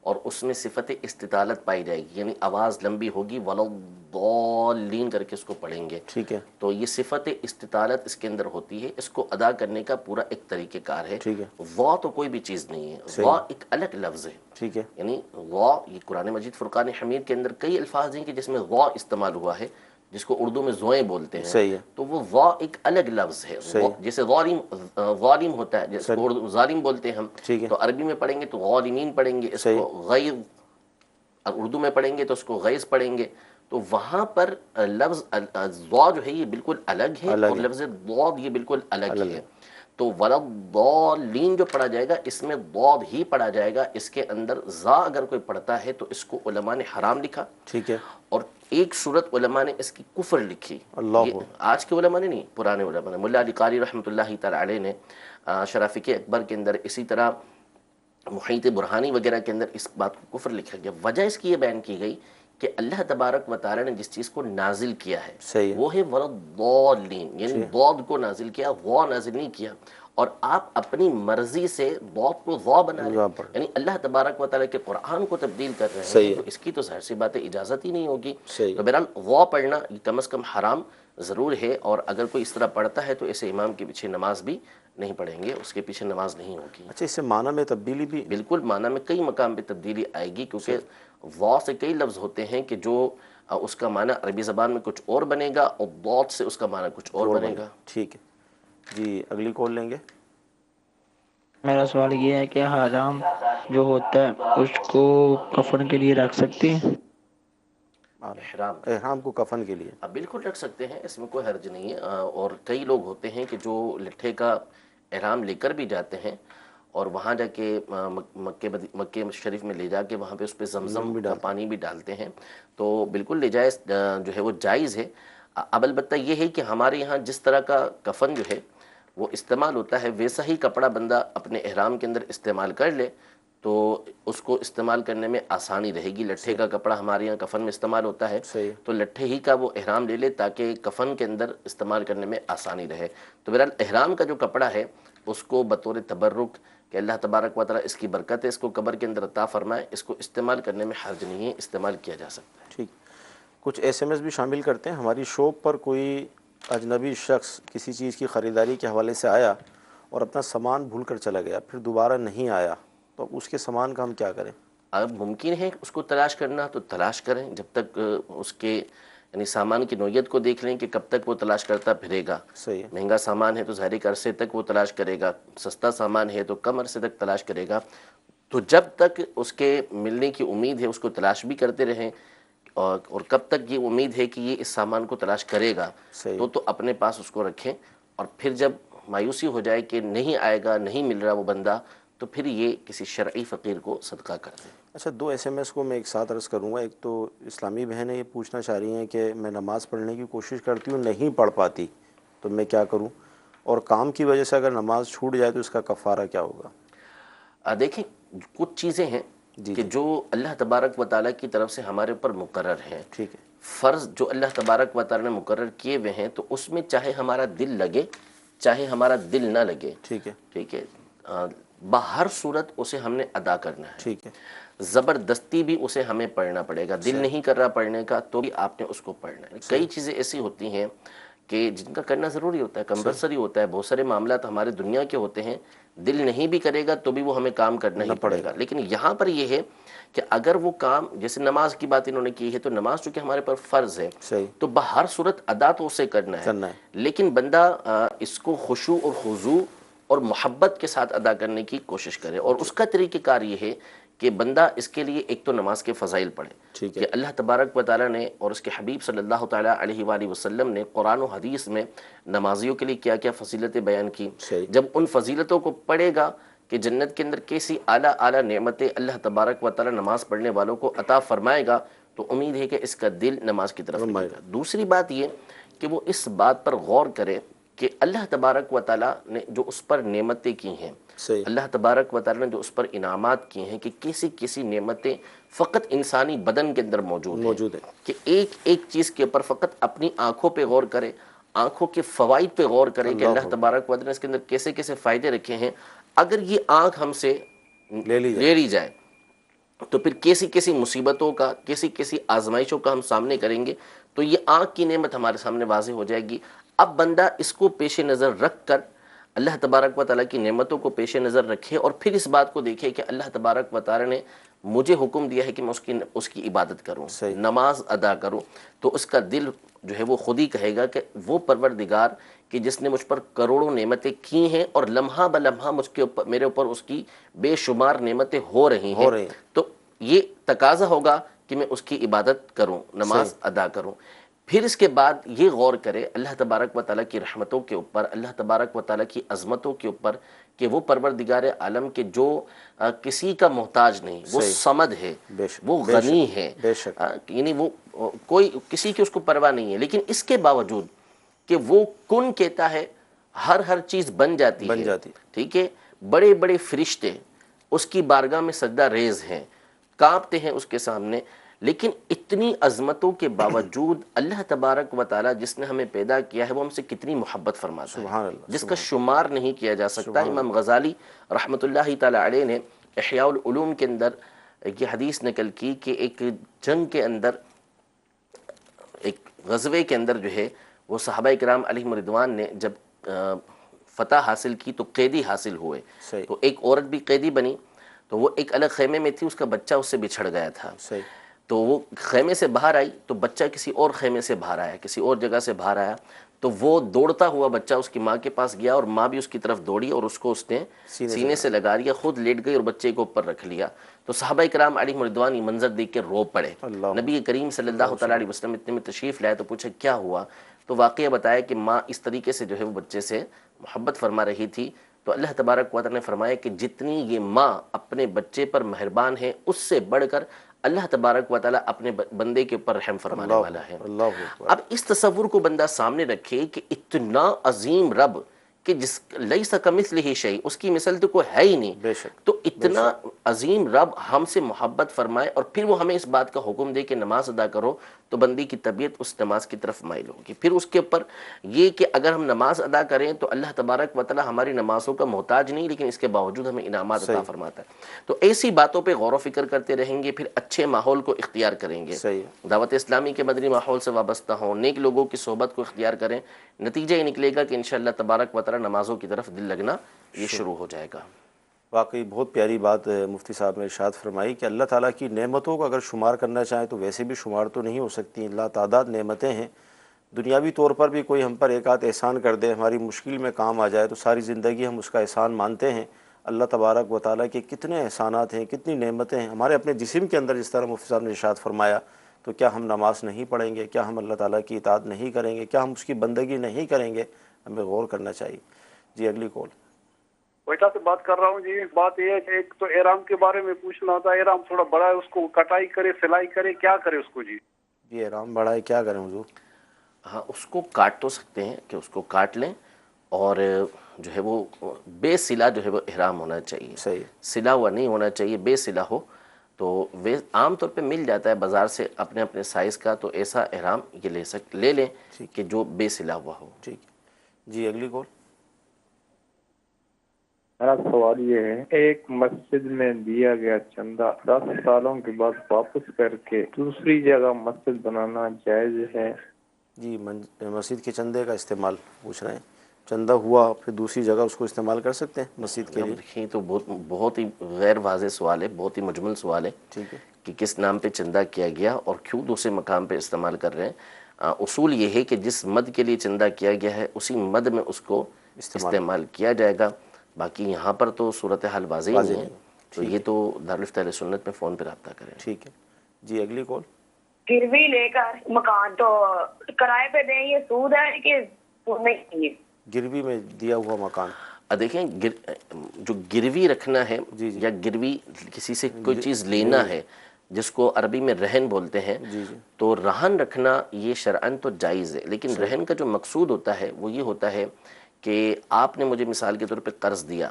اور اس میں صفت استطالت پائی جائے گی، یعنی آواز لمبی ہوگی، ولضالین کر کے اس کو پڑھیں گے. ٹھیک ہے. تو یہ صفت استطالت اس کے اندر ہوتی ہے، اس کو ادا کرنے کا پورا ایک طریقہ کار ہے. ٹھیک ہے. وا تو کوئی بھی چیز نہیں ہے، وا ایک الگ لفظ ہے. ٹھیک ہے. یعنی وا، یہ قرآن مجید فرقان حمید کے اندر کئی الفاظ ہیں کہ جس میں وا استعمال ہوا ہے، جس کو اردو میں زوئیں بولتے ہیں. صحیح ہے. تو وہ وا ایک الگ لفظ ہے. جیسے ظالم ہوتا ہے، جس کو اردو ظالم بولتے ہیں ہم، تو عربی میں پڑھیں گے تو غالمین پڑھیں گے، اس کو غیظ، اردو میں پڑھیں گے تو اس کو غیظ پڑھیں گے. تو وہاں پر لفظ ضا جو ہے یہ بالکل الگ ہے، اور لفظ ضاد یہ بالکل الگ ہے. تو ولضالین جو پڑھا جائے گا اس میں ضاد ہی پڑھا جائے گا، اس کے اندر ضا اگر کوئی پڑھتا ہے تو اس کو علماء نے حرام لکھا. ٹھیک ہے. اور ایک صورت علماء نے اس کی کفر لکھی. یہ آج کے علماء نے نہیں، پرانے علماء نے. ملا علی قاری رحمۃ اللہ تعالی علیہ نے شرافیق اکبر کے اندر، اسی طرح محیط برہانی وغیرہ کے اندر اس بات کو کفر لکھا گیا. وجہ اس کی یہ بیان کی گئی کہ اللہ تبارک و تعالی نے جس چیز کو نازل کیا ہے وہ ہے ولضالین، یعنی ضاد کو نازل کیا، وا نازل نہیں کیا. اور آپ اپنی مرضی سے ضاد کو ضا بنا رہے ہیں، یعنی اللہ تبارک و تعالی کے قرآن کو تبدیل کر رہے ہیں. تو اس کی تو ظاہر سی بات ہے اجازت ہی نہیں ہوگی. تو بہرحال ضا پڑھنا کم از کم حرام ضرور ہے، اور اگر کوئی اس طرح پڑھتا ہے تو ایسے امام کے پیچھے نماز بھی نہیں پڑھیں گے، اس کے پیچھے نماز نہیں ہوگی. اچھا، اس سے معنی میں تبدیلی بھی؟ بالکل، معنی میں کئی مقام پہ تبدیلی آئے گی، کیونکہ وا سے کئی لفظ ہوتے ہیں کہ جو اس کا معنی عربی زبان میں کچھ اور بنے گا، اور ضاد سے اس کا معنی کچھ اور بنے گا. ٹھیک ہے جی، اگلی کال لیں گے. میرا سوال یہ ہے کہ حرام جو ہوتا ہے اس کو کفن کے لیے رکھ سکتے ہیں؟ احرام کو کفن کے لیے اب بالکل رکھ سکتے ہیں، اس میں کوئی حرج نہیں ہے. اور کئی لوگ ہوتے ہیں کہ جو لٹھے کا احرام لے کر بھی جاتے ہیں اور وہاں جا کے مکے شریف میں لے جا کے وہاں پہ اس پہ زمزم کا پانی بھی ڈالتے ہیں. تو بالکل لے جائز جو ہے وہ جائز ہے. اب البتہ یہ ہے کہ ہمارے یہاں جس طرح کا کفن جو ہے وہ استعمال ہوتا ہے، ویسا ہی کپڑا بندہ اپنے احرام کے اندر استعمال کر لے تو اس کو استعمال کرنے میں آسانی رہے گی. لٹھے کا کپڑا ہمارے یہاں کفن میں استعمال ہوتا ہے، تو لٹھے ہی کا وہ احرام لے لے تاکہ کفن کے اندر استعمال کرنے میں آسانی رہے. تو بہرحال احرام کا جو کپڑا ہے اس کو بطور تبرک کہ اللہ تبارک و تعالیٰ اس کی برکت ہے، اس کو قبر کے اندر عطا فرمائے، اس کو استعمال کرنے میں حرج نہیں ہے، استعمال کیا جا سکتا ہے. ٹھیک. کچھ ایس ایم ایس بھی شامل کرتے ہیں. ہماری شاپ پر کوئی اجنبی شخص کسی چیز کی خریداری کے حوالے سے آیا اور اپنا سامان بھول کر چلا گیا، پھر دوبارہ نہیں آیا، تو اس کے سامان کا ہم کیا کریں؟ اب ممکن ہے اس کو تلاش کرنا تو تلاش کریں، جب تک اس کے یعنی سامان کی نوعیت کو دیکھ لیں کہ کب تک وہ تلاش کرتا پھرے گا. صحیح ہے. مہنگا سامان ہے تو ظاہر ایک عرصے تک وہ تلاش کرے گا، سستا سامان ہے تو کم عرصے تک تلاش کرے گا. تو جب تک اس کے ملنے کی امید ہے اس کو تلاش بھی کرتے رہیں، اور کب تک یہ امید ہے کہ یہ اس سامان کو تلاش کرے گا تو اپنے پاس اس کو رکھیں. اور پھر جب مایوسی ہو جائے کہ نہیں آئے گا، نہیں مل رہا وہ بندہ، تو پھر یہ کسی شرعی فقیر کو صدقہ کر دیں. اچھا، دو ایس ایم ایس کو میں ایک ساتھ عرض کروں گا. ایک تو اسلامی بہنیں یہ پوچھنا چاہ رہی ہیں کہ میں نماز پڑھنے کی کوشش کرتی ہوں، نہیں پڑھ پاتی، تو میں کیا کروں؟ اور کام کی وجہ سے اگر نماز چھوٹ جائے تو اس کا کفارہ کیا ہوگا؟ دیکھیں، کچھ چیزیں ہیں کہ جو اللہ تبارک و تعالیٰ کی طرف سے ہمارے اوپر مقرر ہیں. ٹھیک ہے. فرض جو اللہ تبارک و تعالیٰ نے مقرر کیے ہوئے ہیں، تو اس میں چاہے ہمارا دل لگے چاہے ہمارا دل نہ لگے، ٹھیک ہے، ٹھیک ہے، بہر صورت اسے ہم نے ادا کرنا ہے. ٹھیک ہے. زبردستی بھی اسے ہمیں پڑھنا پڑے گا. دل نہیں کر رہا پڑھنے کا تو بھی آپ نے اس کو پڑھنا ہے. کئی چیزیں ایسی ہوتی ہیں کہ جن کا کرنا ضروری ہوتا ہے، کمپلسری ہوتا ہے. بہت سارے معاملات ہمارے دنیا کے ہوتے ہیں، دل نہیں بھی کرے گا تو بھی وہ ہمیں کام کرنا ہی پڑے گا. لیکن یہاں پر یہ ہے کہ اگر وہ کام، جیسے نماز کی بات انہوں نے کی ہے، تو نماز چونکہ ہمارے پر فرض ہے تو بہر صورت ادا تو اسے کرنا ہے. لیکن بندہ اس کو خشوع اور خضوع اور محبت کے ساتھ ادا کرنے کی کوشش کرے. اور اس کا طریقہ کار یہ ہے کہ بندہ اس کے لیے ایک تو نماز کے فضائل پڑھے کہ اللہ تبارک و تعالیٰ نے اور اس کے حبیب صلی اللہ تعالیٰ علیہ وآلہ وسلم نے قرآن و حدیث میں نمازیوں کے لیے کیا کیا فضیلتیں بیان کی. جب ان فضیلتوں کو پڑھے گا کہ جنت کے اندر کیسی اعلیٰ نعمتیں اللہ تبارک و تعالیٰ نماز پڑھنے والوں کو عطا فرمائے گا، تو امید ہے کہ اس کا دل نماز کی طرف لگے گا. دوسری بات یہ کہ وہ اس بات پر غور کرے کہ اللہ تبارک و تعالیٰ نے جو اس پر نعمتیں کی ہیں، اللہ تبارک و تعالیٰ نے جو اس پر انعامات کیے ہیں، کہ کیسی نعمتیں فقط انسانی بدن کے اندر موجود ہیں، کہ ایک چیز کے اوپر فقط اپنی آنکھوں پہ غور کرے، آنکھوں کے فوائد پہ غور کرے کہ اللہ تبارک و تعالیٰ نے اس کے اندر کیسے فائدے رکھے ہیں. اگر یہ آنکھ ہم سے لے لی جائے تو پھر کیسی کیسی مصیبتوں کا، کیسی کیسی آزمائشوں کا ہم سامنے کریں گے، تو یہ آنکھ کی نعمت ہمارے سامنے واضح ہو جائے گی۔ اب بندہ اس کو پیش نظر رکھ کر اللہ تبارک و تعالیٰ کی نعمتوں کو پیش نظر رکھے، اور پھر اس بات کو دیکھے کہ اللہ تبارک و تعالیٰ نے مجھے حکم دیا ہے کہ میں اس کی عبادت کروں، صحیح۔ نماز ادا کروں، تو اس کا دل جو ہے وہ خود ہی کہے گا کہ وہ پروردگار کہ جس نے مجھ پر کروڑوں نعمتیں کی ہیں اور لمحہ بلمحہ میرے اوپر اس کی بے شمار نعمتیں ہو رہی ہیں، تو یہ تقاضا ہوگا کہ میں اس کی عبادت کروں، نماز ادا کروں۔ پھر اس کے بعد یہ غور کرے اللہ تبارک و تعالیٰ کی رحمتوں کے اوپر، اللہ تبارک و تعالیٰ کی عظمتوں کے اوپر، کہ وہ پروردگار عالم کے جو کسی کا محتاج نہیں، وہ صمد ہے، وہ غنی ہے، یعنی وہ کوئی کسی کی اس کو پرواہ نہیں ہے، لیکن اس کے باوجود کہ وہ کن کہتا ہے ہر چیز بن جاتی ہے، ٹھیک ہے، بڑے بڑے فرشتے اس کی بارگاہ میں سجدہ ریز ہیں، کانپتے ہیں اس کے سامنے، لیکن اتنی عظمتوں کے باوجود اللہ تبارک و تعالیٰ جس نے ہمیں پیدا کیا ہے وہ ہم سے کتنی محبت فرماتا ہے، جس کا شمار نہیں کیا جا سکتا۔ امام غزالی رحمۃ اللہ تعالیٰ علیہ نے احیاء العلوم کے اندر یہ حدیث نقل کی کہ ایک جنگ کے اندر، ایک غزوے کے اندر جو ہے وہ صحابہ کرام علیہم رضوان نے جب فتح حاصل کی تو قیدی حاصل ہوئے، تو ایک عورت بھی قیدی بنی، تو وہ ایک الگ خیمے میں تھی، اس کا بچہ اس سے بچھڑ گیا تھا، تو وہ خیمے سے باہر آئی تو بچہ کسی اور خیمے سے باہر آیا، کسی اور جگہ سے باہر آیا، تو وہ دوڑتا ہوا بچہ اس کی ماں کے پاس گیا، اور ماں بھی اس کی طرف دوڑی اور اس کو اس نے سینے سے لگا لیا، خود لیٹ گئی اور بچے کو اوپر رکھ لیا۔ تو صحابہ کرام علیہ رضوان یہ منظر دیکھ کے رو پڑے۔ نبی کریم صلی اللہ تعالیٰ علیہ وسلم اتنے میں تشریف لائے تو پوچھا کیا ہوا، تو واقعہ بتایا کہ ماں اس طریقے سے جو ہے وہ بچے سے محبت فرما رہی تھی، تو اللہ تبارک و تعالیٰ نے فرمایا کہ جتنی یہ ماں اپنے بچے پر مہربان ہے، اس سے بڑھ کر اللہ تبارک و تعالیٰ اپنے بندے کے اوپر رحم فرمانے والا ہے۔ اب اس تصور کو بندہ سامنے رکھے کہ اتنا عظیم رب کہ جس لیس کمثلہ شیء، اس کی مثل تو کوئی ہے ہی نہیں، تو اتنا عظیم رب ہم سے محبت فرمائے اور پھر وہ ہمیں اس بات کا حکم دے کہ نماز ادا کرو، تو بندی کی طبیعت اس نماز کی طرف مائل ہوگی۔ پھر اس کے اوپر یہ کہ اگر ہم نماز ادا کریں تو اللہ تبارک و تعالیٰ ہماری نمازوں کا محتاج نہیں، لیکن اس کے باوجود ہمیں انعامات عطا فرماتا ہے۔ تو ایسی باتوں پہ غور و فکر کرتے رہیں گے، پھر اچھے ماحول کو اختیار کریں گے، دعوت اسلامی کے مدنی ماحول سے وابستہ ہوں، نیک لوگوں کی صحبت کو اختیار کریں، نتیجہ یہ نکلے گا کہ انشاءاللہ تبارک و تعالیٰ نمازوں کی طرف دل لگنا یہ شروع ہو جائے گا۔ واقعی بہت پیاری بات مفتی صاحب نے ارشاد فرمائی کہ اللہ تعالیٰ کی نعمتوں کو اگر شمار کرنا چاہیں تو ویسے بھی شمار تو نہیں ہو سکتی، لا تعداد نعمتیں ہیں۔ دنیاوی طور پر بھی کوئی ہم پر ایک آدھ احسان کر دے، ہماری مشکل میں کام آ جائے، تو ساری زندگی ہم اس کا احسان مانتے ہیں۔ اللہ تبارک و تعالیٰ کے کتنے احسانات ہیں، کتنی نعمتیں ہیں ہمارے اپنے جسم کے اندر، جس طرح مفتی صاحب نے ارشاد فرمایا، تو کیا ہم نماز نہیں پڑھیں گے؟ کیا ہم اللہ تعالیٰ کی اطاعت نہیں کریں گے؟ کیا ہم اس کی بندگی نہیں کریں گے؟ ہمیں غور کرنا چاہیے۔ جی اگلی کال۔ کوئٹہ سے بات کر رہا ہوں جی۔ بات یہ ہے کہ ایک تو احرام کے بارے میں پوچھنا تھا، احرام تھوڑا بڑا ہے، اس کو کٹائی کرے، سلائی کرے، کیا کرے اس کو؟ جی احرام بڑا ہے، کیا کریں حضور؟ ہاں، اس کو کاٹ تو سکتے ہیں کہ اس کو کاٹ لیں، اور جو ہے وہ بے سلا جو ہے وہ احرام ہونا چاہیے، صحیح، سلا ہوا نہیں ہونا چاہیے، بے سلا ہو تو عام طور پہ مل جاتا ہے بازار سے اپنے اپنے سائز کا، تو ایسا احرام یہ لے لیں کہ جو بے سلا ہوا ہو۔ ٹھیک ہے جی اگلی کال۔ میرا سوال یہ ہے، ایک مسجد میں دیا گیا چندہ 10 سالوں کے بعد واپس کر کے دوسری جگہ مسجد بنانا جائز ہے؟ جی مسجد کے چندے کا استعمال پوچھ رہے ہیں، چندہ ہوا پھر دوسری جگہ اس کو استعمال کر سکتے ہیں مسجد کے لیے؟ دیکھیں تو بہت ہی غیر واضح سوال ہے، بہت ہی مجمل سوال ہے، ٹھیک ہے، کہ کس نام پہ چندہ کیا گیا اور کیوں دوسرے مقام پہ استعمال کر رہے ہیں۔ اصول یہ ہے کہ جس مد کے لیے چندہ کیا گیا ہے اسی مد میں اس کو استعمال کیا جائے گا، باقی یہاں پر تو صورتحال واضح نہیں ہے، تو یہ تو دارالفتہ اہل سنت میں فون پہ رابطہ کریں۔ ٹھیک ہے جی اگلی کال۔ گروی لے کر مکان تو کرائے پہ دیں، یہ سود ہے کہ سود نہیں ہے؟ گروی میں دیا ہوا مکان، دیکھیں جو گروی رکھنا ہے یا گروی کسی سے کوئی چیز لینا ہے جس کو عربی میں رہن بولتے ہیں، تو رہن رکھنا یہ شرعاً تو جائز ہے، لیکن رہن کا جو مقصود ہوتا ہے وہ یہ ہوتا ہے کہ آپ نے مجھے مثال کے طور پہ قرض دیا،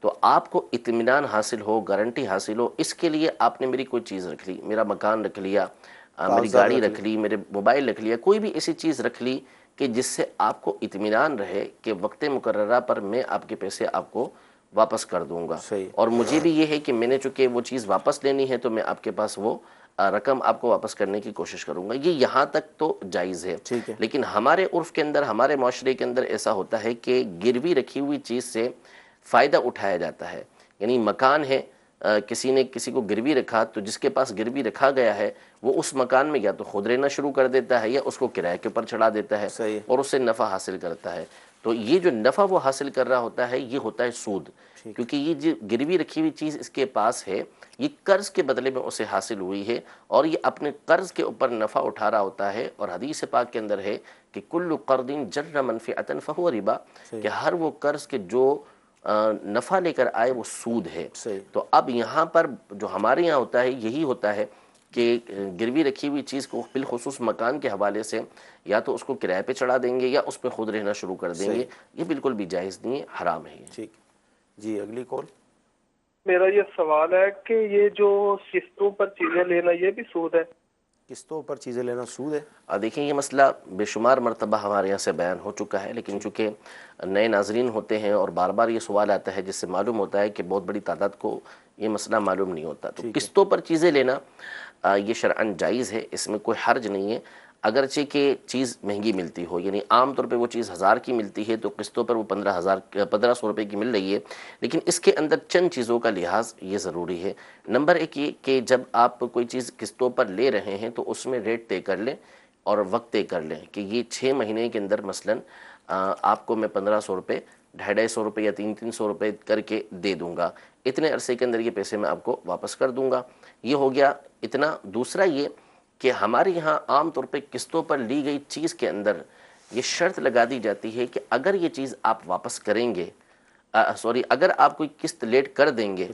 تو آپ کو اطمینان حاصل ہو، گارنٹی حاصل ہو، اس کے لیے آپ نے میری کوئی چیز رکھ لی، میرا مکان رکھ لیا، میری گاڑی رکھ لی، میرے موبائل رکھ لیا، کوئی بھی ایسی چیز رکھ لی کہ جس سے آپ کو اطمینان رہے کہ وقت مقررہ پر میں آپ کے پیسے آپ کو واپس کر دوں گا، اور مجھے بھی یہ ہے کہ میں نے چونکہ وہ چیز واپس لینی ہے تو میں آپ کے پاس وہ رقم آپ کو واپس کرنے کی کوشش کروں گا. یہ یہاں تک تو جائز ہے. لیکن ہمارے عرف کے اندر، ہمارے معاشرے کے اندر ایسا ہوتا ہے کہ گروی رکھی ہوئی چیز سے فائدہ اٹھایا جاتا ہے. یعنی مکان ہے، کسی نے کسی کو گروی رکھا، تو جس کے پاس گروی رکھا گیا ہے وہ اس مکان میں یا تو خود رہنا شروع کر دیتا ہے یا اس کو کرائے کے اوپر چڑھا دیتا ہے اور اس سے نفع حاصل کرتا ہے. تو یہ جو نفع وہ حاصل کر رہا ہوتا ہے یہ ہوتا ہے سود، کیونکہ یہ جو گروی رکھی ہوئی چیز اس کے پاس ہے یہ قرض کے بدلے میں اسے حاصل ہوئی ہے اور یہ اپنے قرض کے اوپر نفع اٹھا رہا ہوتا ہے. اور حدیث پاک کے اندر ہے کہ کل قرض جر منفعۃ فہو ربا، کہ ہر وہ قرض کے جو نفع لے کر آئے وہ سود ہے. تو اب یہاں پر جو ہمارے یہاں ہوتا ہے یہی ہوتا ہے کہ گروی رکھی ہوئی چیز کو بالخصوص مکان کے حوالے سے یا تو اس کو کرائے پہ چڑھا دیں گے یا اس پہ خود رہنا شروع کر دیں گے. یہ بالکل بھی جائز نہیں ہے، حرام ہے. ٹھیک جی، اگلی کال. میرا یہ سوال ہے کہ یہ جو قسطوں پر چیزیں لینا یہ بھی سود ہے؟ قسطوں پر چیزیں لینا سود ہے؟ دیکھیں یہ مسئلہ بے شمار مرتبہ ہمارے یہاں سے بیان ہو چکا ہے، لیکن چونکہ نئے ناظرین ہوتے ہیں اور بار بار یہ سوال آتا ہے جس سے معلوم ہوتا ہے کہ بہت بڑی تعداد کو یہ مسئلہ معلوم نہیں ہوتا. تو قسطوں پر چیزیں لینا یہ شرعاً جائز ہے، اس میں کوئی حرج نہیں ہے. اگرچہ کہ چیز مہنگی ملتی ہو، یعنی عام طور پہ وہ چیز 1000 کی ملتی ہے تو قسطوں پر وہ 1500 روپے کی مل رہی ہے، لیکن اس کے اندر چند چیزوں کا لحاظ یہ ضروری ہے. نمبر ایک یہ کہ جب آپ کوئی چیز قسطوں پر لے رہے ہیں تو اس میں ریٹ طے کر لیں اور وقت طے کر لیں کہ یہ 6 مہینے کے اندر مثلاً آپ کو میں 1500 روپے 250 روپے یا 300 روپے کر کے دے دوں گا، اتنے عرصے کے اندر یہ پیسے میں آپ کو واپس کر دوں گا. یہ ہو گیا اتنا. دوسرا یہ کہ ہمارے یہاں عام طور پہ قسطوں پر لی گئی چیز کے اندر یہ شرط لگا دی جاتی ہے کہ اگر یہ چیز آپ واپس کریں گے، اگر آپ کوئی قسط لیٹ کر دیں گے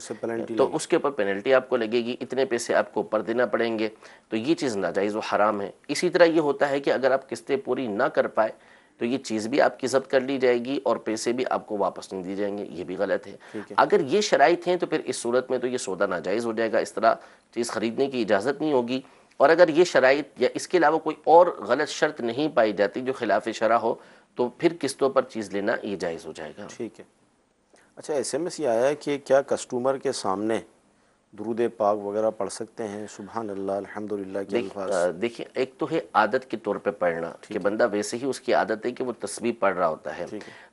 تو اس کے اوپر پینلٹی آپ کو لگے گی، اتنے پیسے آپ کو اوپر دینا پڑیں گے. تو یہ چیز ناجائز و حرام ہے. اسی طرح یہ ہوتا ہے کہ اگر آپ قسطیں پوری نہ کر پائے تو یہ چیز بھی آپ کی ضبط کر لی جائے گی اور پیسے بھی آپ کو واپس نہیں دیے جائیں گے. یہ بھی غلط ہے. اگر یہ شرائط ہیں تو پھر اس صورت میں تو یہ سودا ناجائز ہو جائے گا، اس طرح چیز خریدنے کی اجازت نہیں ہوگی. اور اگر یہ شرائط یا اس کے علاوہ کوئی اور غلط شرط نہیں پائی جاتی جو خلاف شرع ہو تو پھر قسطوں پر چیز لینا یہ جائز ہو جائے گا. ٹھیک ہے. اچھا، ایس ایم ایس یہ آیا ہے کہ کیا کسٹمر کے سامنے درود پاک وغیرہ پڑھ سکتے ہیں؟ سبحان اللہ، الحمدللہ کے الفاظ. دیکھیں ایک تو ہے عادت کے طور پہ پڑھنا کہ بندہ ویسے ہی اس کی عادت ہے کہ وہ تسبیح پڑھ رہا ہوتا ہے.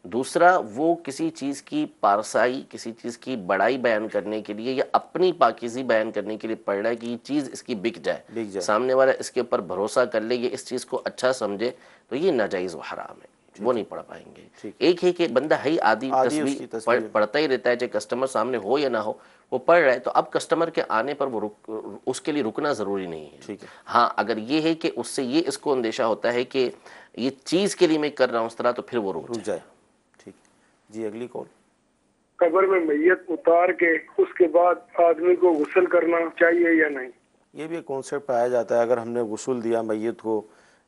دوسرا وہ کسی چیز کی پارسائی، کسی چیز کی بڑائی بیان کرنے کے لیے یا اپنی پاکیزی بیان کرنے کے لیے پڑھ رہا ہے کہ یہ چیز اس کی بک جائے، سامنے والا اس کے اوپر بھروسہ کر لے، یہ اس چیز کو اچھا سمجھے، تو یہ ناجائز و حرام ہے، وہ نہیں پڑھ پائیں گے. ایک ہے کہ بندہ ہے عادی تسبیح پڑھتا ہی رہتا ہے، چاہے کسٹمر سامنے ہو یا نہ ہو وہ پڑھ رہا ہے، تو اب کسٹمر کے آنے پر وہ اس کے لیے رکنا ضروری نہیں ہے. ہاں اگر یہ ہے کہ اس سے یہ اس کو اندیشہ ہوتا ہے کہ یہ چیز کے لیے میں کر رہا ہوں اس طرح، تو پھر وہ رک جائے. ٹھیک جی، اگلی کال. قبر میں میت اتار کے اس کے بعد آدمی کو غسل کرنا چاہیے یا نہیں؟ یہ بھی ایک کانسیپٹ پایا جاتا ہے، اگر ہم نے غسل دیا میت کو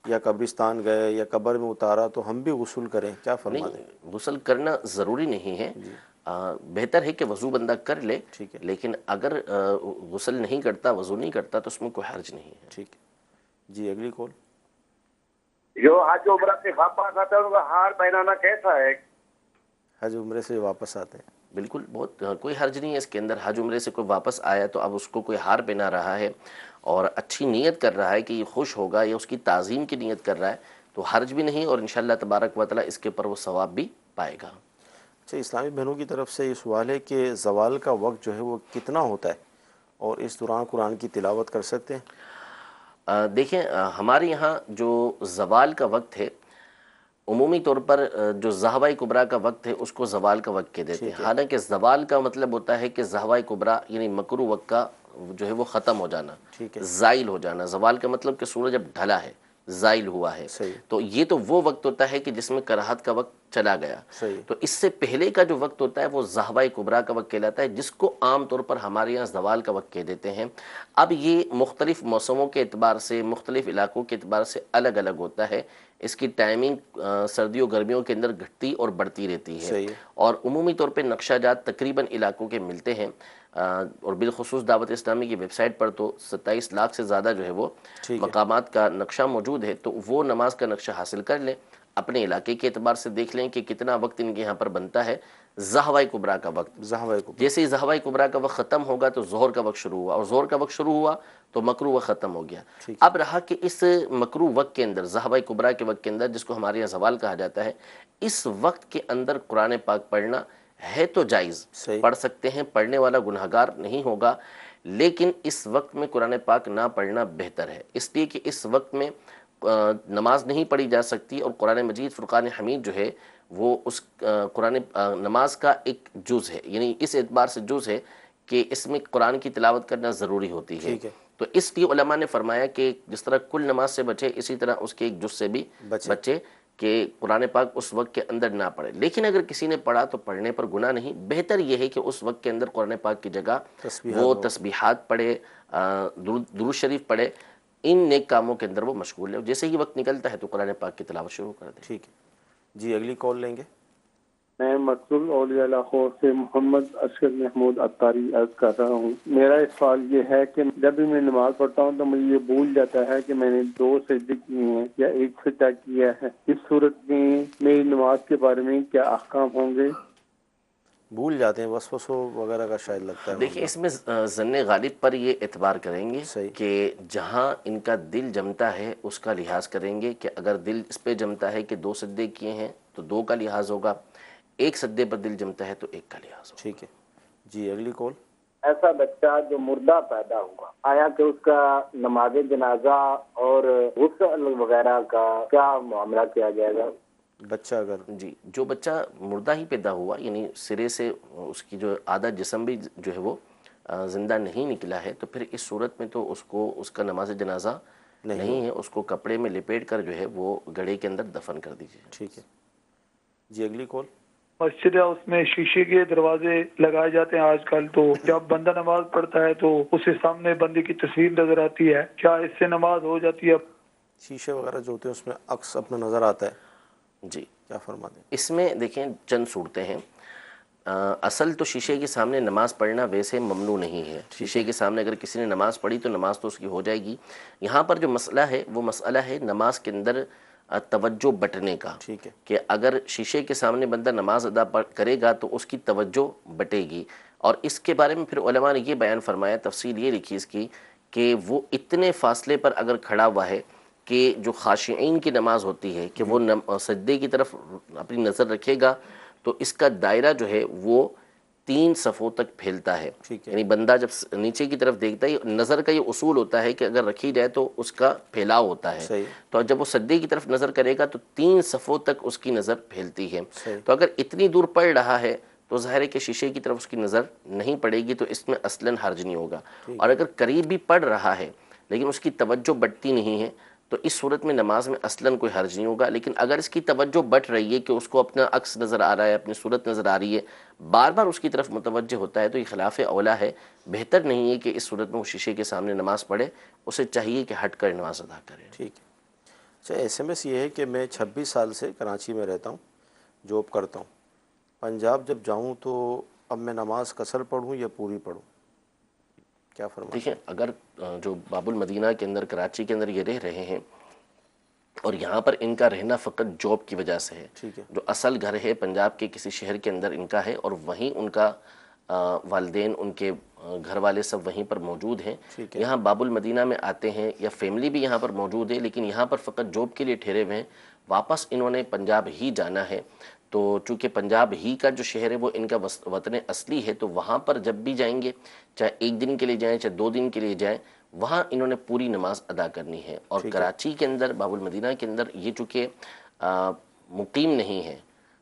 یا قبرستان گئے یا قبر میں اتارا تو ہم بھی غسل کریں، کیا فرماتے ہیں؟ غسل کرنا ضروری نہیں ہے. بہتر ہے کہ وضو بندہ کر لے، لیکن اگر غسل نہیں کرتا، وضو نہیں کرتا تو اس میں کوئی حرج نہیں ہے. ٹھیک جی، اگلی کال. جو حج عمرہ سے واپس آتا ہے ان کا ہار پہنانا کیسا ہے؟ حج عمرے سے واپس آتے ہیں بالکل بہت کوئی حرج نہیں ہے اس کے اندر. حج عمرے سے کوئی واپس آیا تو اب اس کو کوئی ہار پہنا رہا ہے اور اچھی نیت کر رہا ہے کہ یہ خوش ہوگا یا اس کی تعظیم کی نیت کر رہا ہے تو حرج بھی نہیں، اور انشاءاللہ تبارک و تعالی اس کے اوپر وہ ثواب بھی پائے گا. اچھا، اسلامی بہنوں کی طرف سے یہ سوال ہے کہ زوال کا وقت جو ہے وہ کتنا ہوتا ہے اور اس دوران قرآن کی تلاوت کر سکتے ہیں؟ دیکھیں ہمارے یہاں جو زوال کا وقت ہے عمومی طور پر جو زہوہ کبریٰ کا وقت ہے اس کو زوال کا وقت کہہ دیتے ہیں. حالانکہ زوال کا مطلب ہوتا ہے کہ زہوہ کبریٰ یعنی مکروہ وقت کا جو ہے وہ ختم ہو جانا، زائل ہو جانا. زوال کا مطلب کہ سورج اب ڈھلا ہے، زائل ہوا ہے. تو یہ تو وہ وقت ہوتا ہے کہ جس میں کراہت کا وقت چلا گیا. تو اس سے پہلے کا جو وقت ہوتا ہے وہ زہوہ کبریٰ کا وقت کہلاتا ہے، جس کو عام طور پر ہمارے یہاں زوال کا وقت کہہ دیتے ہیں. اب یہ مختلف موسموں کے اعتبار سے، مختلف علاقوں کے اعتبار سے الگ الگ ہوتا ہے. اس کی ٹائمنگ سردیوں گرمیوں کے اندر گھٹتی اور بڑھتی رہتی ہے، اور عمومی طور پہ نقشہ جات تقریباً علاقوں کے ملتے ہیں. اور بالخصوص دعوت اسلامی کی ویب سائٹ پر تو 27 لاکھ سے زیادہ جو ہے وہ مقامات کا نقشہ موجود ہے، تو وہ نماز کا نقشہ حاصل کر لیں. اپنے علاقے کے اعتبار سے دیکھ لیں کہ کتنا وقت ان کے یہاں پر بنتا ہے زہوائے کبریٰ کا وقت. جیسے ہی زہوائے کبریٰ کا وقت ختم ہوگا تو ظہر کا وقت شروع ہوا, اور ظہر کا وقت شروع ہوا تو مکروہ وقت ختم ہو گیا. اب رہا کہ اس مکروہ وقت کے اندر, زہوائے کبریٰ کے وقت کے اندر, جس کو ہمارے یہاں زوال کہا جاتا ہے, اس وقت کے اندر قرآن پاک پڑھنا ہے تو جائز, پڑھ سکتے ہیں, پڑھنے والا گناہگار نہیں ہوگا, لیکن اس وقت میں قرآن پاک نہ پڑھنا بہتر ہے, اس لیے کہ اس وقت میں نماز نہیں پڑھی جا سکتی, اور قرآن مجید فرقان حمید جو ہے وہ اس قرآن نماز کا ایک جز ہے, یعنی اس اعتبار سے جز ہے کہ اس میں قرآن کی تلاوت کرنا ضروری ہوتی ہے. تو اس لیے علماء نے فرمایا کہ جس طرح کل نماز سے بچے, اسی طرح اس کے ایک جز سے بھی بچے کہ قرآن پاک اس وقت کے اندر نہ پڑھے. لیکن اگر کسی نے پڑھا تو پڑھنے پر گناہ نہیں, بہتر یہ ہے کہ اس وقت کے اندر قرآن پاک کی جگہ وہ تسبیحات پڑھے, درود شریف پڑھے, ان نیک کاموں کے اندر وہ مشغول ہے. جیسے ہی وقت نکلتا ہے تو قرآن پاک کی تلاوت شروع کر دیں. ٹھیک ہے جی, اگلی کال لیں گے. میں مقصود اولیاء لاہور سے محمد اشرف محمود اتاری عرض کر رہا ہوں. میرا سوال یہ ہے کہ جب بھی میں نماز پڑھتا ہوں تو مجھے یہ بھول جاتا ہے کہ میں نے 2 سجدے کیے ہیں یا 1 سجدہ کیا ہے. اس صورت میں میری نماز کے بارے میں کیا احکام ہوں گے؟ بھول جاتے ہیں, وسوسوں وغیرہ کا شاید لگتا ہے. دیکھیں اس میں ظن غالب پر یہ اعتبار کریں گے کہ جہاں ان کا دل جمتا ہے اس کا لحاظ کریں گے, کہ اگر دل اس پہ جمتا ہے کہ 2 سجدے کیے ہیں تو 2 کا لحاظ ہوگا, 1 سجدے پر دل جمتا ہے تو 1 کا لحاظ ہوگا. ٹھیک ہے جی, اگلی کال. ایسا بچہ جو مردہ پیدا ہوا, آیا کہ اس کا نماز جنازہ اور غسل وغیرہ کا کیا معاملہ کیا جائے گا؟ بچہ اگر جی, جو بچہ مردہ ہی پیدا ہوا, یعنی سرے سے اس کی جو آدھا جسم بھی جو ہے وہ زندہ نہیں نکلا ہے, تو پھر اس صورت میں تو اس کا نماز جنازہ نہیں ہے, اس کو کپڑے میں لپیٹ کر جو ہے وہ گڑھے کے اندر دفن کر دیجیے. ٹھیک ہے جی, اگلی کال. مسجد ہے, اس میں شیشے کے دروازے لگائے جاتے ہیں آج کل, تو جب بندہ نماز پڑھتا ہے تو اس کے سامنے بندے کی تصویر نظر آتی ہے, کیا اس سے نماز ہو جاتی ہے؟ شیشے وغیرہ جو ہوتے ہیں اس میں عکس اپنا نظر آتا ہے. جی, کیا فرما دیں؟ اس میں دیکھیں چند صورتیں ہیں. اصل تو شیشے کے سامنے نماز پڑھنا ویسے ممنوع نہیں ہے. شیشے کے سامنے اگر کسی نے نماز پڑھی تو نماز تو اس کی ہو جائے گی. یہاں پر جو مسئلہ ہے وہ مسئلہ ہے نماز کے اندر توجہ بٹنے کا. ٹھیک ہے, کہ اگر شیشے کے سامنے بندہ نماز ادا کرے گا تو اس کی توجہ بٹے گی. اور اس کے بارے میں پھر علماء نے یہ بیان فرمایا, تفصیل یہ لکھی اس کی, کہ وہ اتنے فاصلے پر اگر کھڑا ہوا ہے کہ جو خاشعین کی نماز ہوتی ہے کہ وہ سجدے کی طرف اپنی نظر رکھے گا تو اس کا دائرہ جو ہے وہ 3 صفوں تک پھیلتا ہے. یعنی بندہ جب نیچے کی طرف دیکھتا ہے, نظر کا یہ اصول ہوتا ہے کہ اگر رکھی جائے تو اس کا پھیلاؤ ہوتا ہے, تو جب وہ سجدے کی طرف نظر کرے گا تو 3 صفوں تک اس کی نظر پھیلتی ہے. تو اگر اتنی دور پڑ رہا ہے تو ظاہر ہے کہ شیشے کی طرف اس کی نظر نہیں پڑے گی, تو اس میں اصلاً حرج نہیں ہوگا. اور اگر قریب بھی پڑ رہا ہے لیکن اس کی توجہ بٹتی نہیں ہے تو اس صورت میں نماز میں اصلاً کوئی حرج نہیں ہوگا. لیکن اگر اس کی توجہ بٹ رہی ہے کہ اس کو اپنا عکس نظر آ رہا ہے, اپنی صورت نظر آ رہی ہے, بار بار اس کی طرف متوجہ ہوتا ہے, تو یہ خلاف اولا ہے. بہتر نہیں ہے کہ اس صورت میں وہ شیشے کے سامنے نماز پڑھے, اسے چاہیے کہ ہٹ کر نماز ادا کرے. ٹھیک ہے. اچھا, SMS یہ ہے کہ میں 26 سال سے کراچی میں رہتا ہوں, جاب کرتا ہوں. پنجاب جب جاؤں تو اب میں نماز قصر پڑھوں یا پوری پڑھوں, کیا فرمائیں؟ دیکھیں, اگر جو باب المدینہ کے اندر کراچی کے اندر یہ رہ رہے ہیں اور یہاں پر ان کا رہنا فقط جاب کی وجہ سے ہے, جو اصل گھر ہے پنجاب کے کسی شہر کے اندر ان کا ہے, اور وہیں ان کا والدین, ان کے گھر والے سب وہیں پر موجود ہیں. یہاں باب المدینہ میں آتے ہیں یا فیملی بھی یہاں پر موجود ہے, لیکن یہاں پر فقط جاب کے لیے ٹھہرے ہوئے ہیں. واپس انہوں نے پنجاب ہی جانا ہے, تو چونکہ پنجاب ہی کا جو شہر ہے وہ ان کا وطن اصلی ہے, تو وہاں پر جب بھی جائیں گے, چاہے 1 دن کے لیے جائیں چاہے 2 دن کے لیے جائیں, وہاں انہوں نے پوری نماز ادا کرنی ہے. اور کراچی کے اندر باب المدینہ کے اندر یہ چونکہ مقیم نہیں ہے,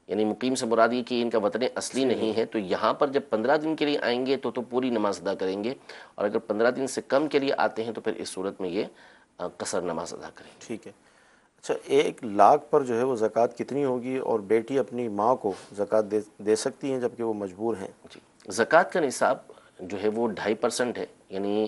یعنی مقیم سے مراد یہ کہ ان کا وطن اصلی نہیں ہے, تو یہاں پر جب 15 دن کے لیے آئیں گے تو پوری نماز ادا کریں گے, اور اگر 15 دن سے کم کے لیے آتے ہیں تو پھر اس صورت میں یہ قصر نماز ادا کریں گے. ٹھیک ہے. اچھا, 1 لاکھ پر جو ہے وہ زکوٰۃ کتنی ہوگی, اور بیٹی اپنی ماں کو زکوٰۃ دے سکتی ہیں جبکہ وہ مجبور ہیں؟ جی, زکوٰۃ کا نصاب جو ہے وہ 2.5% ہے, یعنی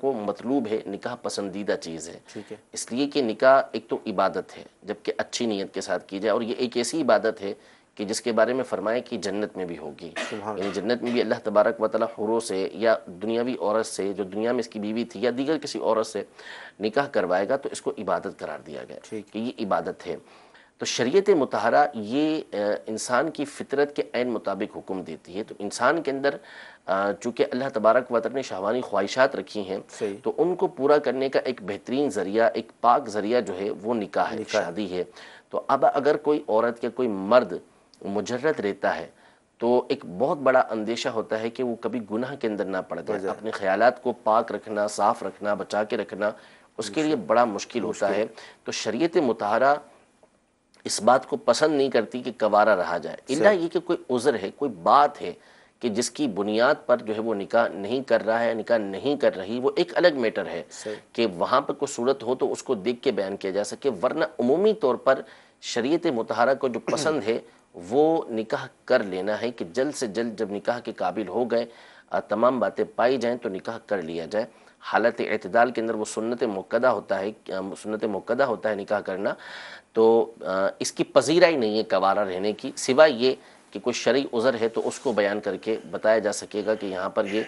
کو مطلوب ہے، نکاح پسندیدہ چیز ہے، ٹھیک ہے، اس لیے کہ نکاح ایک تو عبادت ہے جبکہ اچھی نیت کے ساتھ کی جائے، اور یہ ایک ایسی عبادت ہے کہ جس کے بارے میں فرمائے کہ جنت میں بھی ہوگی، یعنی جنت میں بھی اللہ تبارک و تعالیٰ حوروں سے یا دنیاوی عورت سے جو دنیا میں اس کی بیوی تھی یا دیگر کسی عورت سے نکاح کروائے گا تو اس کو عبادت قرار دیا گیا کہ یہ عبادت ہے۔ تو شریعت مطہرہ یہ انسان کی فطرت کے عین مطابق حکم دیتی ہے، تو انسان کے اندر چونکہ اللہ تبارک و تعالیٰ نے شہوانی خواہشات رکھی ہیں تو ان کو پورا کرنے کا ایک بہترین ذریعہ، ایک پاک ذریعہ جو ہے وہ نکاح ہے، شادی ہے۔ تو اب اگر کوئی عورت یا کوئی مرد مجرد رہتا ہے تو ایک بہت بڑا اندیشہ ہوتا ہے کہ وہ کبھی گناہ کے اندر نہ پڑ جائے، اپنے خیالات کو پاک رکھنا، صاف رکھنا، بچا کے رکھنا اس کے لیے بڑا مشکل ہوتا ہے۔ تو شریعت مطہرہ اس بات کو پسند نہیں کرتی کہ کوارا رہا جائے، الا یہ کہ کوئی عذر ہے، کوئی بات ہے کہ جس کی بنیاد پر جو ہے وہ نکاح نہیں کر رہا ہے، نکاح نہیں کر رہی، وہ ایک الگ میٹر ہے کہ وہاں پر کوئی صورت ہو تو اس کو دیکھ کے بیان کیا جا سکے، ورنہ عمومی طور پر شریعت مطہرہ کو جو پسند ہے وہ نکاح کر لینا ہے کہ جلد سے جلد جب نکاح کے قابل ہو گئے، تمام باتیں پائی جائیں تو نکاح کر لیا جائے۔ حالت اعتدال کے اندر وہ سنت مؤکدہ ہوتا ہے نکاح کرنا، تو اس کی پذیرائی نہیں ہے کوارا رہنے کی، سوائے یہ کہ کوئی شرعی عذر ہے تو اس کو بیان کر کے بتایا جا سکے گا کہ یہاں پر یہ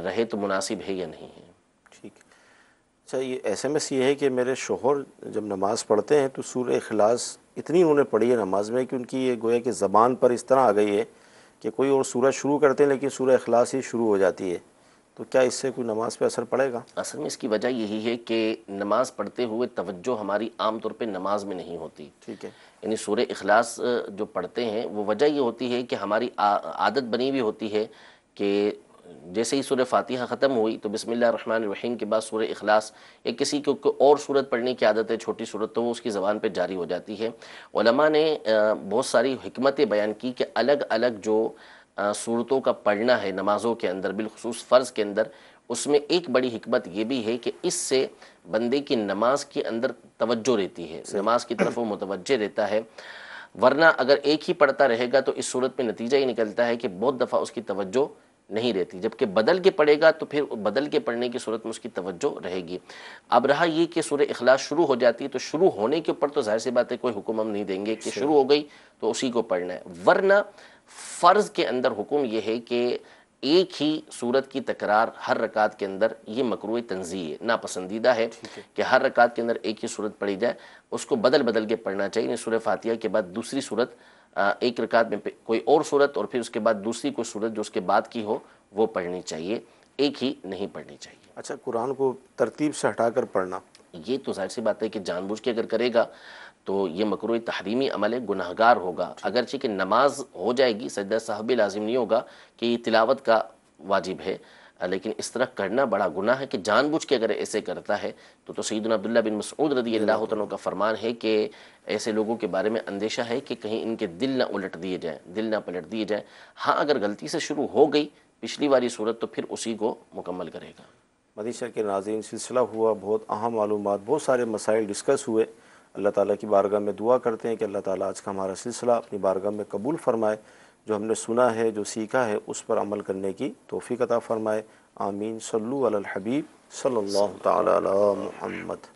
رہے تو مناسب ہے یا نہیں ہے۔ ٹھیک۔ اچھا، یہ ایس ایم ایس یہ ہے کہ میرے شوہر جب نماز پڑھتے ہیں تو سورہ اخلاص اتنی انہوں نے پڑھی ہے نماز میں کہ ان کی یہ گویا کہ زبان پر اس طرح آ گئی ہے کہ کوئی اور سورہ شروع کرتے ہیں لیکن سورہ اخلاص ہی شروع ہو جاتی ہے، تو کیا اس سے کوئی نماز پہ اثر پڑے گا؟ اصل میں اس کی وجہ یہی ہے کہ نماز پڑھتے ہوئے توجہ ہماری عام طور پہ نماز میں نہیں ہوتی، ٹھیک ہے، یعنی سورہ اخلاص جو پڑھتے ہیں وہ وجہ یہ ہوتی ہے کہ ہماری عادت بنی ہوئی ہوتی ہے کہ جیسے ہی سورہ فاتحہ ختم ہوئی تو بسم اللہ الرحمن الرحیم کے بعد سورہ اخلاص، یا کسی کو کوئی اور سورت پڑھنے کی عادت ہے چھوٹی سورت، تو وہ اس کی زبان پہ جاری ہو جاتی ہے۔ علماء نے بہت ساری حکمتیں بیان کی کہ الگ الگ جو سورتوں کا پڑھنا ہے نمازوں کے اندر، بالخصوص فرض کے اندر، اس میں ایک بڑی حکمت یہ بھی ہے کہ اس سے بندے کی نماز کے اندر توجہ رہتی ہے، نماز کی طرف وہ متوجہ رہتا ہے، ورنہ اگر ایک ہی پڑھتا رہے گا تو اس صورت میں نتیجہ یہ نکلتا ہے کہ بہت دفعہ اس کی توجہ نہیں رہتی، جبکہ بدل کے پڑھے گا تو پھر بدل کے پڑھنے کی صورت میں اس کی توجہ رہے گی۔ اب رہا یہ کہ سورہ اخلاص شروع ہو جاتی ہے تو شروع ہونے کے اوپر تو ظاہر سی بات ہے کوئی حکم ہم نہیں دیں گے کہ شروع ہو گئی تو اسی کو پڑھنا ہے، ورنہ فرض کے اندر حکم یہ ہے کہ ایک ہی سورت کی تکرار ہر رکعت کے اندر یہ مکروہ تنزیہ ہے، ناپسندیدہ ہے کہ ہر رکعت کے اندر ایک ہی سورت پڑھی جائے، اس کو بدل بدل کے پڑھنا چاہیے، یعنی سورہ فاتحہ کے بعد دوسری سورت، ایک رکعت میں کوئی اور سورت اور پھر اس کے بعد دوسری کوئی سورت جو اس کے بعد کی ہو وہ پڑھنی چاہیے، ایک ہی نہیں پڑھنی چاہیے۔ اچھا، قرآن کو ترتیب سے ہٹا کر پڑھنا، یہ تو ظاہر سی بات ہے کہ جان بوجھ کے اگر کرے گا تو یہ مکروہ تحریمی عمل ہے، گناہگار ہوگا، اگرچہ کہ نماز ہو جائے گی، سجدہ سہو لازم نہیں ہوگا کہ یہ تلاوت کا واجب ہے، لیکن اس طرح کرنا بڑا گناہ ہے کہ جان بوجھ کے اگر ایسے کرتا ہے تو سیدنا عبداللہ بن مسعود رضی اللہ عنہ کا فرمان ہے کہ ایسے لوگوں کے بارے میں اندیشہ ہے کہ کہیں ان کے دل نہ الٹ دیے جائیں، دل نہ پلٹ دیے جائیں۔ ہاں اگر غلطی سے شروع ہو گئی پچھلی والی صورت تو پھر اسی کو مکمل کرے گا۔ مدنی چینل کے ناظرین، سلسلہ ہوا، بہت اہم معلومات، بہت سارے مسائل ڈسکس ہوئے۔ اللہ تعالیٰ کی بارگاہ میں دعا کرتے ہیں کہ اللہ تعالیٰ آج کا ہمارا سلسلہ اپنی بارگاہ میں قبول فرمائے، جو ہم نے سنا ہے، جو سیکھا ہے، اس پر عمل کرنے کی توفیق عطا فرمائے۔ آمین۔ صلو علی الحبیب صلی اللہ تعالی علی محمد۔